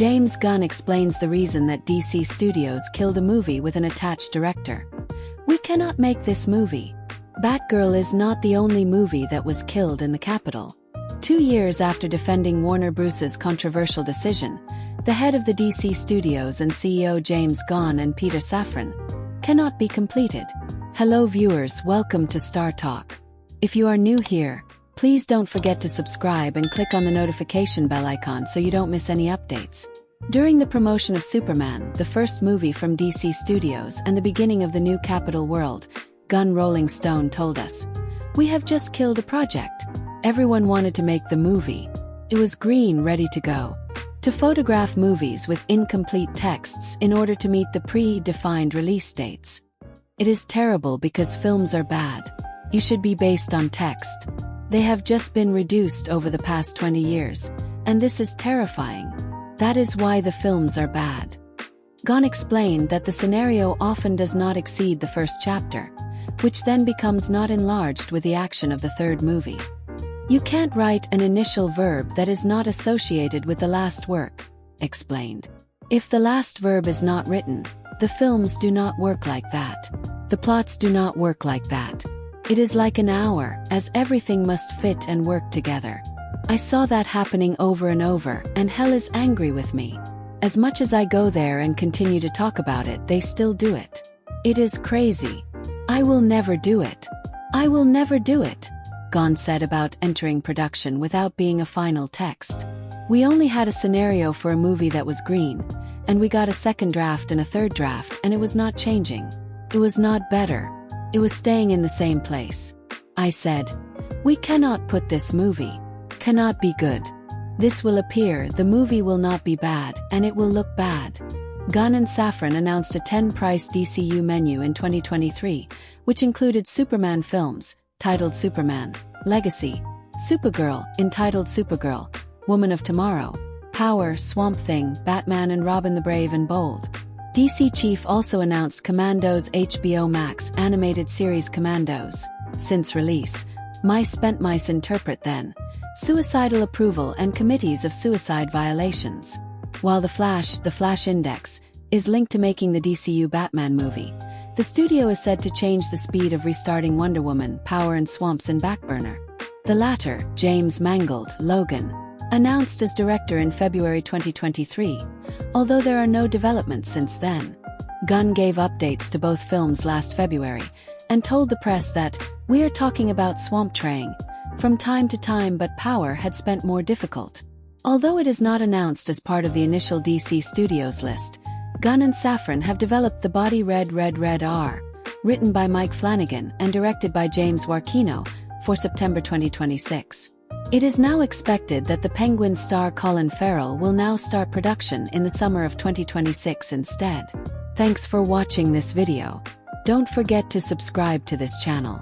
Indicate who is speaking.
Speaker 1: James Gunn explains the reason that DC Studios killed a movie with an attached director. "We cannot make this movie. Batgirl is not the only movie that was killed in the Capitol." 2 years after defending Warner Bros.'s controversial decision, the head of the DC Studios and CEO James Gunn and Peter Safran cannot be completed. Hello viewers, welcome to Star Talk. If you are new here, please don't forget to subscribe and click on the notification bell icon so you don't miss any updates. During the promotion of Superman, the first movie from DC Studios and the beginning of the new Capitol world, Gunn Rolling Stone told us, "We have just killed a project. Everyone wanted to make the movie. It was green, ready to go. To photograph movies with incomplete texts in order to meet the pre-defined release dates. It is terrible because films are bad. You should be based on text. They have just been reduced over the past 20 years, and this is terrifying. That is why the films are bad." Gunn explained that the scenario often does not exceed the first chapter, which then becomes not enlarged with the action of the third movie. "You can't write an initial verb that is not associated with the last work," explained. "If the last verb is not written, the films do not work like that. The plots do not work like that. It is like an hour, as everything must fit and work together. I saw that happening over and over, and hell is angry with me. As much as I go there and continue to talk about it, they still do it. It is crazy. I will never do it. I will never do it," Gunn said about entering production without being a final text. "We only had a scenario for a movie that was green, and we got a second draft and a third draft, and it was not changing. It was not better. It was staying in the same place. I said, we cannot put this movie. Cannot be good. This will appear, the movie will not be bad, and it will look bad." Gunn and Safran announced a 10-price DCU menu in 2023, which included Superman films, titled Superman, Legacy, Supergirl, entitled Supergirl, Woman of Tomorrow, Power, Swamp Thing, Batman and Robin the Brave and Bold. DC Chief also announced Commandos HBO Max animated series Commandos. Since release, Mice Spent Mice Interpret Then, Suicidal Approval and Committees of Suicide Violations. While The Flash Index, is linked to making the DCU Batman movie, the studio is said to change the speed of restarting Wonder Woman, Power and Swamps in backburner. The latter, James Mangold, Logan, announced as director in February 2023, although there are no developments since then. Gunn gave updates to both films last February, and told the press that, "We are talking about Swamp Thing from time to time, but Power had spent more difficult." Although it is not announced as part of the initial DC Studios list, Gunn and Safran have developed the Body Red R, written by Mike Flanagan and directed by James Warkino, for September 2026. It is now expected that the Penguin star Colin Farrell will now start production in the summer of 2026 instead. Thanks for watching this video. Don't forget to subscribe to this channel.